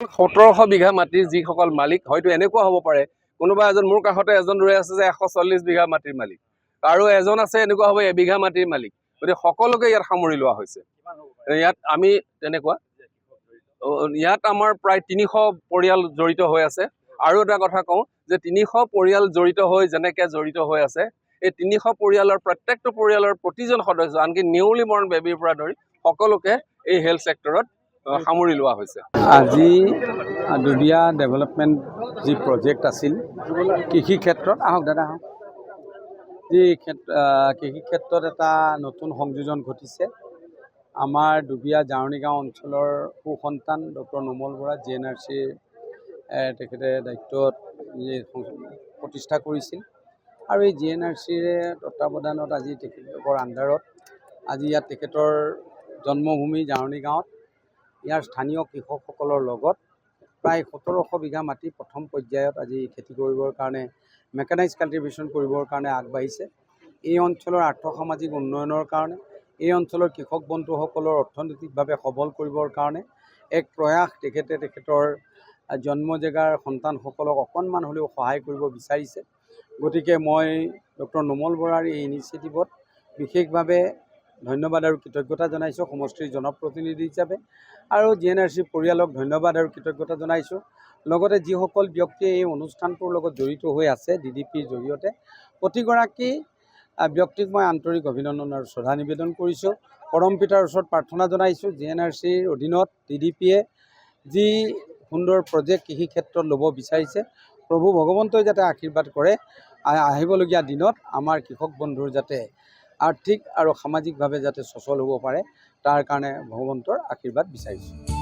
1700 বিঘা মাটিৰ যিসকল মালিক হয়তো এনেকুৱা হ'ব পাৰে কোনোবা এজন মোৰ কাষতে এজন ৰৈ আছে যে 140 বিঘা মাটিৰ মালিক আৰু এজন আছে এনেকুৱা হ'ব 1 বিঘা মাটিৰ মালিক গতিকে সকলোকে ইয়াত সামৰি লোৱা হৈছে ইয়াত আমি তেনেকুৱা ইয়াত আমাৰ প্ৰায় 300 পৰিয়াল জড়িত হৈ আছে আৰু এটা কথা কওঁ যে 300 পৰিয়াল জড়িত হৈ যেনেকৈ জড়িত হৈ আছে এই 300 পৰিয়ালৰ প্ৰত্যেকটো পৰিয়ালৰ প্ৰতিজন সদস্য আনকি নেউলি মৰণ বেবীৰ পৰা ধৰি সকলোকে এই হেল্থ সেক্টৰত সামৰি লোৱা হৈছে আজি দুবিয়া ডেভেলপমেণ্ট যি প্ৰজেক্ট আছিল কৃষি ক্ষেত্ৰত আহক দাদা আহক যি কৃষি ক্ষেত্ৰত এটা নতুন সংযোজন ঘটিছে আমাৰ দুবিয়া জাৰণি গাঁও অঞ্চলৰ সুসন্তান ডক্টৰ নোমল বৰা GNRCৰ তেখেতে দায়িত্বত প্ৰতিষ্ঠা কৰিছিল আৰু এই GNRCৰ তত্ত্বাৱধানত আজি তেখেতৰ আণ্ডাৰত আজি ইয়াত তেখেতৰ জন্মভূমি জাৰণি গাঁৱত ইয়াৰ স্থানীয় কৃষকসকলৰ লগত প্ৰায় 1700 বিঘা মাটি প্ৰথম পৰ্যায়ত আজি খেতি কৰিবৰ কাৰণে মেকানাইজ কাল্টিভেশ্যন কৰিবৰ কাৰণে আগবাঢ়িছে এই অঞ্চলৰ আৰ্থসামাজিক উন্নয়নৰ কাৰণে এই অঞ্চলৰ কৃষক বন্ধুসকলৰ অৰ্থনৈতিকভাৱে সবল কৰিবৰ কাৰণে এক প্ৰয়াস তেখেতৰ জন্ম জেগাৰ সন্তানসকলক অকণমান হ'লেও সহায় কৰিব বিচাৰিছে গতিকে মই ডক্টৰ নোমল বৰাৰ এই ইনিচিয়েটিভত বিশেষভাৱে ধন্যবাদ আৰু কৃতজ্ঞতা জনাইছোঁ সমষ্টিৰ জনপ্ৰতিনিধি হিচাপে আৰু GNRC পৰিয়ালক ধন্যবাদ আৰু কৃতজ্ঞতা জনাইছোঁ লগতে যিসকল ব্যক্তিয়ে এই অনুষ্ঠানটোৰ লগত জড়িত হৈ আছে DDPৰ জৰিয়তে প্ৰতিগৰাকী ব্যক্তিক মই আন্তৰিক অভিনন্দন আৰু শ্ৰদ্ধা নিবেদন কৰিছোঁ পৰম পিতাৰ ওচৰত প্ৰাৰ্থনা জনাইছোঁ GNRCৰ অধীনত DDPয়ে যি সুন্দৰ প্ৰজেক্ট কৃষি ক্ষেত্ৰত ল'ব বিচাৰিছে প্ৰভু ভগৱন্তই যাতে আশীৰ্বাদ কৰে আহিবলগীয়া দিনত আমাৰ কৃষক বন্ধুৰ যাতে আৰ্থিক আৰু সামাজিকভাৱে যাতে সচল হ'ব পাৰে তাৰ কাৰণে ভগৱন্তৰ আশীৰ্বাদ বিচাৰিছোঁ